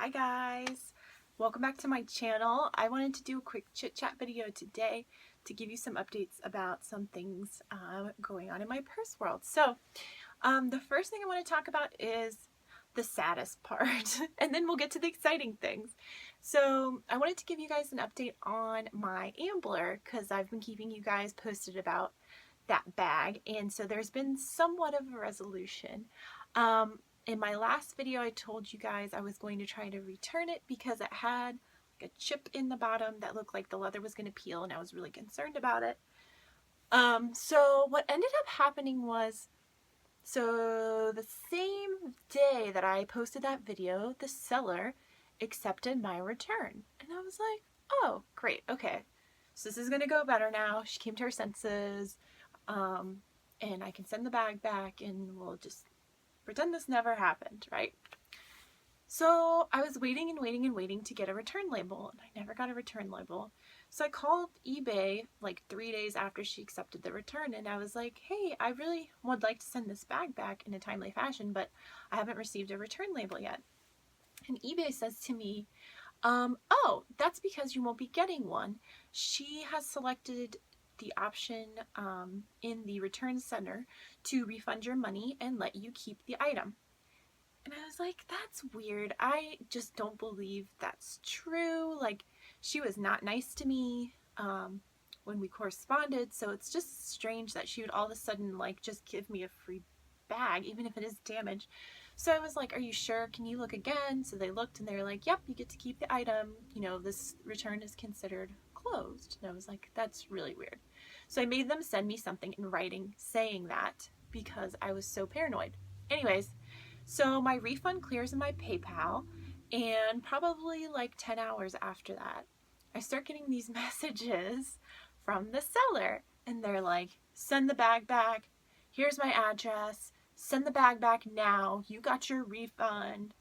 Hi guys, welcome back to my channel. I wanted to do a quick chit chat video today to give you some updates about some things going on in my purse world. So the first thing I want to talk about is the saddest part and then we'll get to the exciting things. So I wanted to give you guys an update on my Ambler because I've been keeping you guys posted about that bag, and so there's been somewhat of a resolution. In my last video, I told you guys I was going to try to return it because it had like a chip in the bottom that looked like the leather was going to peel, and I was really concerned about it. So what ended up happening was, so the same day that I posted that video, the seller accepted my return. And I was like, oh, great, okay. So this is going to go better now. She came to her senses. And I can send the bag back and we'll just pretend this never happened, right? So I was waiting and waiting and waiting to get a return label, and I never got a return label. So I called eBay like 3 days after she accepted the return, and I was like, hey, I really would like to send this bag back in a timely fashion, but I haven't received a return label yet. And eBay says to me, oh, that's because you won't be getting one. She has selected the option in the return center to refund your money and let you keep the item. And I was like, that's weird. I just don't believe that's true. Like, she was not nice to me when we corresponded, so it's just strange that she would all of a sudden like just give me a free bag, even if it is damaged. So I was like, are you sure? Can you look again? So they looked and they were like, yep, you get to keep the item. You know, this return is considered closed. And I was like, that's really weird. So I made them send me something in writing saying that because I was so paranoid. Anyways, so my refund clears in my PayPal, and probably like 10 hours after that, I start getting these messages from the seller, and they're like, send the bag back. Here's my address. Send the bag back now. You got your refund.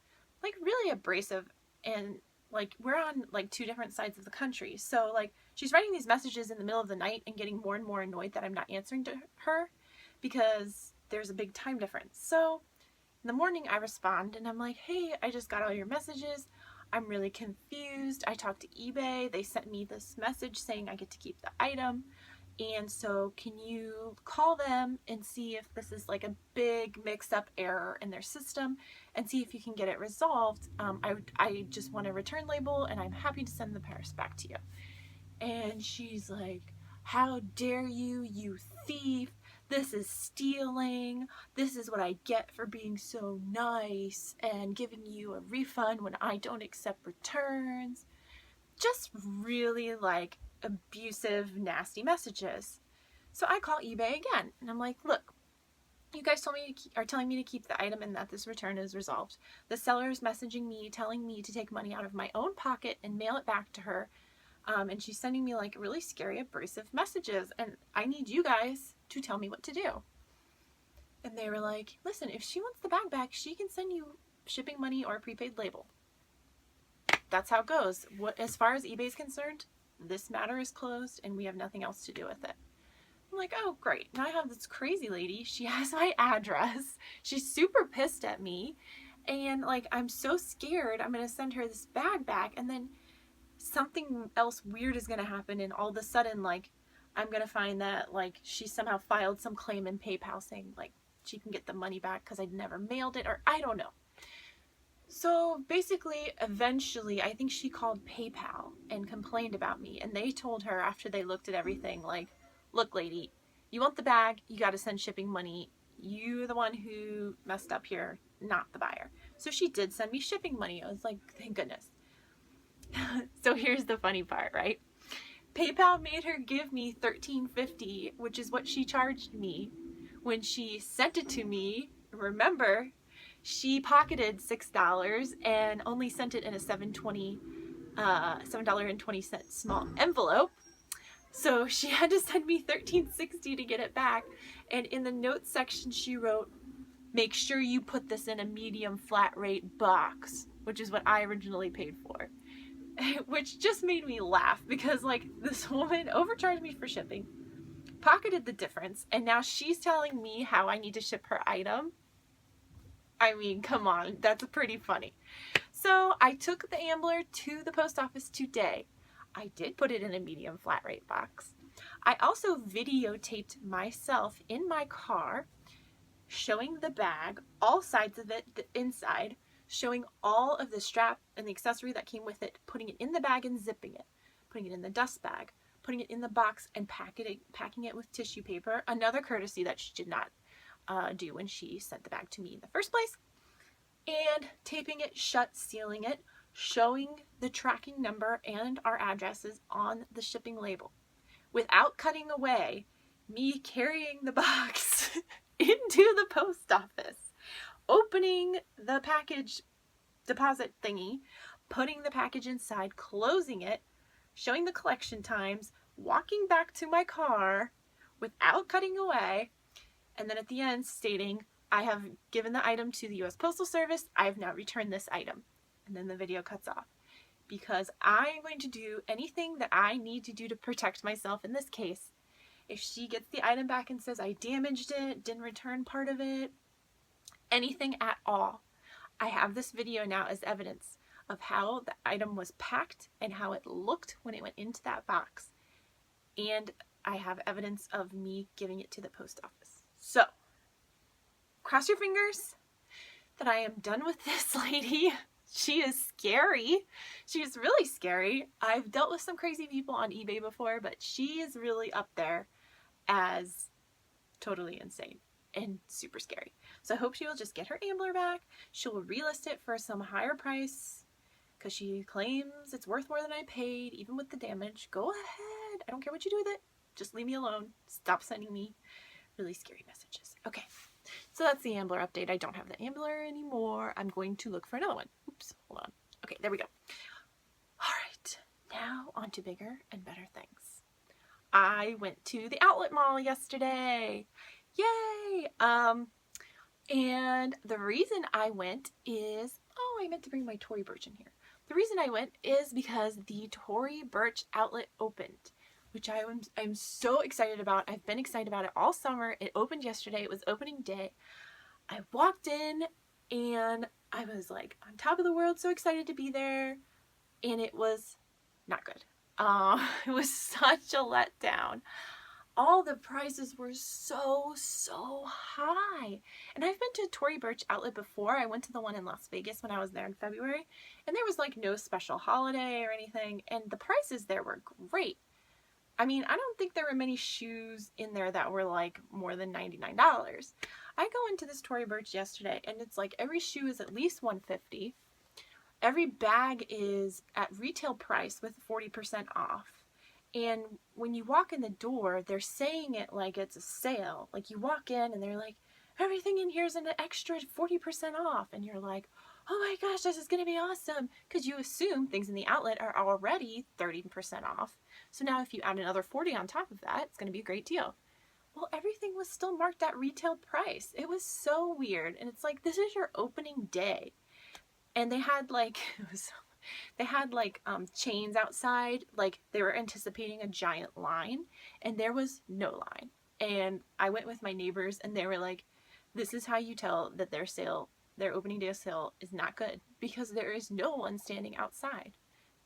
Like, really abrasive, and like, we're on like 2 different sides of the country. So like, she's writing these messages in the middle of the night and getting more and more annoyed that I'm not answering to her because there's a big time difference. So in the morning I respond and I'm like, hey, I just got all your messages. I'm really confused. I talked to eBay. They sent me this message saying I get to keep the item. And so can you call them and see if this is like a big mix-up error in their system and see if you can get it resolved. I just want a return label and I'm happy to send the purse back to you. And she's like, how dare you, you thief. This is stealing. This is what I get for being so nice and giving you a refund when I don't accept returns. Just really like abusive, nasty messages. So I call eBay again and I'm like, look, you guys are telling me to keep the item and that this return is resolved. The seller is messaging me, telling me to take money out of my own pocket and mail it back to her. And she's sending me like really scary, abrasive messages, and I need you guys to tell me what to do. And they were like, listen, if she wants the bag back, she can send you shipping money or a prepaid label. That's how it goes. As far as eBay is concerned, this matter is closed and we have nothing else to do with it. I'm like, oh, great. Now I have this crazy lady. She has my address. She's super pissed at me. And like, I'm so scared I'm going to send her this bag back, and then something else weird is going to happen, and all of a sudden, like, I'm going to find that like she somehow filed some claim in PayPal saying like she can get the money back because I'd never mailed it, or I don't know. So basically, eventually, I think she called PayPal and complained about me, and they told her after they looked at everything, like, look, lady, you want the bag, you got to send shipping money. You're the one who messed up here, not the buyer. So she did send me shipping money. I was like, thank goodness. So here's the funny part, right? PayPal made her give me $13.50, which is what she charged me when she sent it to me. Remember, she pocketed $6 and only sent it in a $7.20 small envelope. So she had to send me $13.60 to get it back. And in the notes section, she wrote, make sure you put this in a medium flat rate box, which is what I originally paid for. Which just made me laugh because like, this woman overcharged me for shipping, pocketed the difference, and now she's telling me how I need to ship her item. I mean, come on, that's pretty funny. So I took the Ambler to the post office today. I did put it in a medium flat rate box. I also videotaped myself in my car, showing the bag, all sides of it, the inside, showing all of the strap and the accessory that came with it, putting it in the bag and zipping it, putting it in the dust bag, putting it in the box and packing it with tissue paper, another courtesy that she did not do when she sent the bag to me in the first place, and taping it shut, sealing it, showing the tracking number and our addresses on the shipping label, without cutting away me carrying the box into the post office, opening the package deposit thingy, putting the package inside, closing it, showing the collection times, walking back to my car without cutting away, and then at the end stating, I have given the item to the U.S. Postal Service. I have now returned this item. And then the video cuts off. Because I'm going to do anything that I need to do to protect myself in this case. If she gets the item back and says I damaged it, didn't return part of it, anything at all, I have this video now as evidence of how the item was packed and how it looked when it went into that box. And I have evidence of me giving it to the post office. So, cross your fingers that I am done with this lady. She is scary. She is really scary. I've dealt with some crazy people on eBay before, but she is really up there as totally insane and super scary. So I hope she will just get her Ambler back. She will relist it for some higher price because she claims it's worth more than I paid, even with the damage. Go ahead. I don't care what you do with it. Just leave me alone. Stop sending me really scary messages. Okay. So that's the Ambler update. I don't have the Ambler anymore. I'm going to look for another one. Oops, hold on. Okay, there we go. All right, now on to bigger and better things. I went to the outlet mall yesterday. Yay! And the reason I went is, oh, I meant to bring my Tory Burch in here. The reason I went is because the Tory Burch outlet opened, which I'm so excited about. I've been excited about it all summer. It opened yesterday. It was opening day. I walked in and I was like on top of the world, so excited to be there. And it was not good. It was such a letdown. All the prices were so high. And I've been to Tory Burch outlet before. I went to the one in Las Vegas when I was there in February. And there was like no special holiday or anything. And the prices there were great. I mean, I don't think there were many shoes in there that were like more than $99. I go into this Tory Burch yesterday and it's like every shoe is at least $150. Every bag is at retail price with 40% off. And when you walk in the door, they're saying it like it's a sale. Like you walk in and they're like, everything in here is an extra 40% off. And you're like, oh my gosh, this is going to be awesome. Because you assume things in the outlet are already 30% off. So now if you add another 40 on top of that, it's going to be a great deal. Well, everything was still marked at retail price. It was so weird. And it's like, this is your opening day. And they had like, chains outside. Like they were anticipating a giant line and there was no line. And I went with my neighbors and they were like, this is how you tell that their opening day sale is not good, because there is no one standing outside.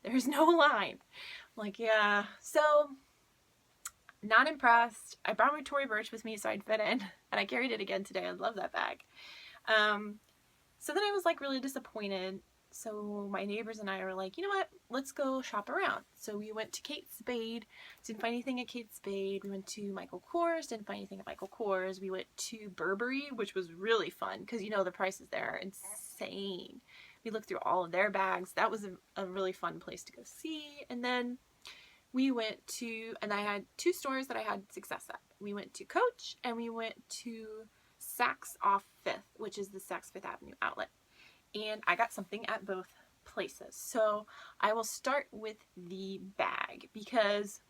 There's no line. I'm like, yeah. So, not impressed. I brought my Tory Burch with me so I'd fit in, and I carried it again today. I love that bag. So then I was like really disappointed. So my neighbors and I were like, you know what? Let's go shop around. So we went to Kate Spade. Didn't find anything at Kate Spade. We went to Michael Kors. Didn't find anything at Michael Kors. We went to Burberry, which was really fun because, you know, the prices there are insane. We looked through all of their bags. That was a really fun place to go see. And then we went to, and I had two stores that I had success at. We went to Coach and we went to Saks off 5th, which is the Saks Fifth Avenue outlet. And I got something at both places. So I will start with the bag because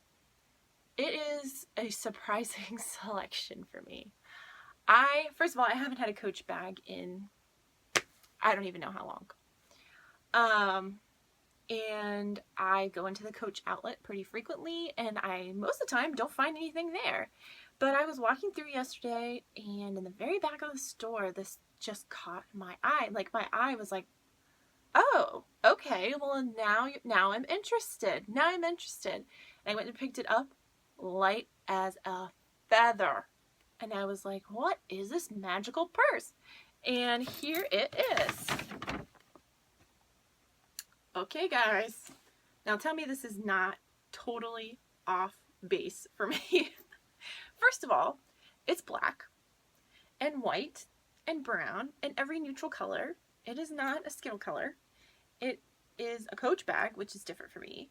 it is a surprising selection for me. First of all, I haven't had a Coach bag in, I don't even know how long. And I go into the Coach outlet pretty frequently, and I most of the time don't find anything there. But I was walking through yesterday, and in the very back of the store, this just caught my eye. Like, my eye was like, oh, okay, well now I'm interested. Now I'm interested. And I went and picked it up, light as a feather. And I was like, what is this magical purse? And here it is. Okay, guys. Now tell me this is not totally off base for me. First of all, it's black and white and brown and every neutral color. It is not a scale color. It is a Coach bag, which is different for me.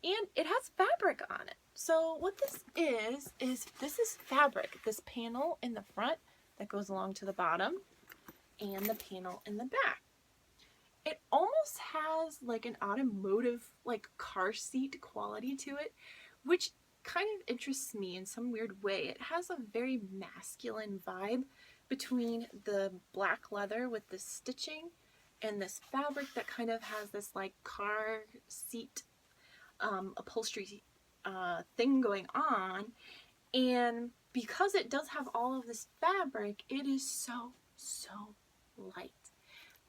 And it has fabric on it. So what this is this is fabric. This panel in the front that goes along to the bottom and the panel in the back. It almost has like an automotive, like car seat quality to it, which kind of interests me in some weird way. It has a very masculine vibe between the black leather with the stitching and this fabric that kind of has this like car seat upholstery thing going on. And because it does have all of this fabric, it is so light.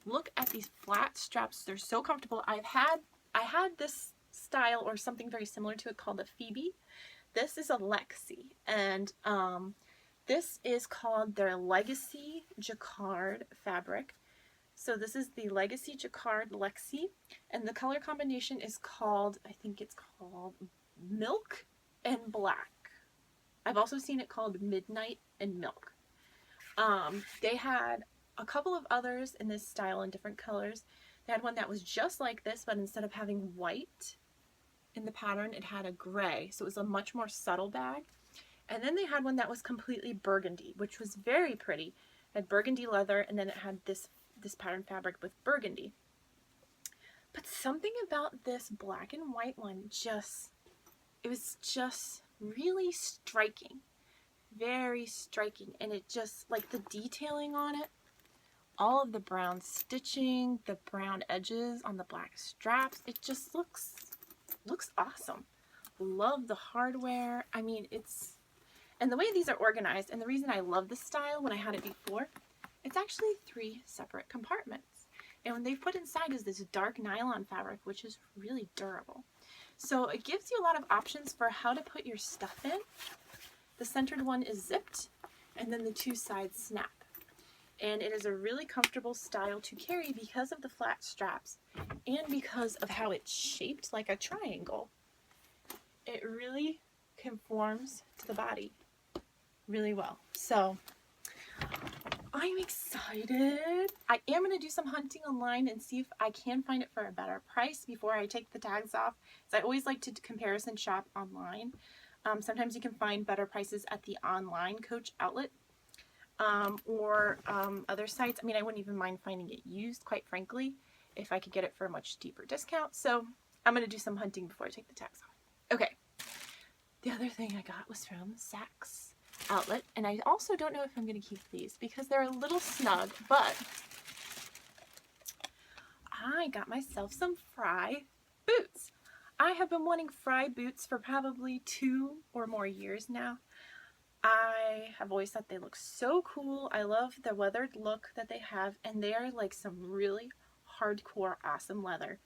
Look at these flat straps. They're so comfortable. I had this style or something very similar to it called a Phoebe. This is a Lexi, and this is called their Legacy Jacquard fabric. So this is the Legacy Jacquard Lexi, and the color combination is called, I think it's called Milk and Black. I've also seen it called Midnight and Milk. They had a couple of others in this style in different colors. They had one that was just like this, but instead of having white in the pattern, it had a gray. So it was a much more subtle bag. And then they had one that was completely burgundy, which was very pretty. It had burgundy leather, and then it had this pattern fabric with burgundy. But something about this black and white one it was just really striking. Very striking. And it just, like the detailing on it, all of the brown stitching, the brown edges on the black straps, it just looks awesome. Love the hardware. I mean, and the way these are organized, and the reason I love this style when I had it before, it's actually 3 separate compartments. And when they've put inside is this dark nylon fabric, which is really durable. So it gives you a lot of options for how to put your stuff in. The centered one is zipped, and then the 2 sides snap. And it is a really comfortable style to carry because of the flat straps and because of how it's shaped like a triangle. It really conforms to the body really well. So I'm excited. I am going to do some hunting online and see if I can find it for a better price before I take the tags off. So I always like to comparison shop online. Sometimes you can find better prices at the online Coach outlet. Or other sites. I mean, I wouldn't even mind finding it used, quite frankly, if I could get it for a much deeper discount. So I'm going to do some hunting before I take the tags off. Okay. The other thing I got was from Saks outlet, and I also don't know if I'm going to keep these because they're a little snug, but I got myself some Frye boots. I have been wanting Frye boots for probably 2 or more years now. I have always thought they look so cool. I love the weathered look that they have, and they are like some really hardcore awesome leather.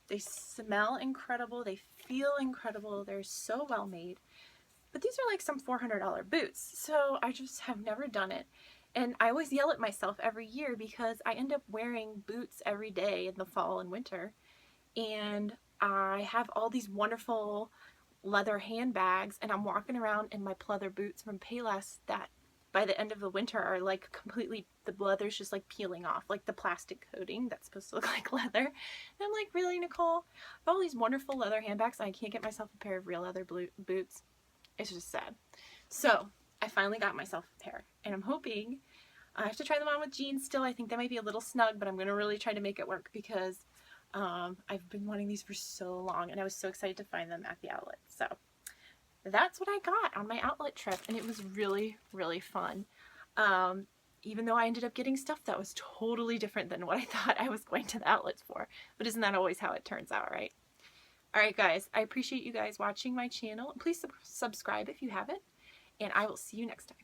They smell incredible, they feel incredible, they're so well made. But these are like some $400 boots, so I just have never done it. And I always yell at myself every year because I end up wearing boots every day in the fall and winter. And I have all these wonderful leather handbags, and I'm walking around in my pleather boots from Payless that by the end of the winter are like completely, the leather's just like peeling off, like the plastic coating that's supposed to look like leather. And I'm like, really, Nicole? I have all these wonderful leather handbags and I can't get myself a pair of real leather boots. It's just sad. So I finally got myself a pair, and I'm hoping, I have to try them on with jeans still. I think they might be a little snug, but I'm going to really try to make it work because I've been wanting these for so long, and I was so excited to find them at the outlet. So that's what I got on my outlet trip, and it was really, really fun. Even though I ended up getting stuff that was totally different than what I thought I was going to the outlets for. But isn't that always how it turns out, right? Alright guys, I appreciate you guys watching my channel. Please subscribe if you haven't, and I will see you next time.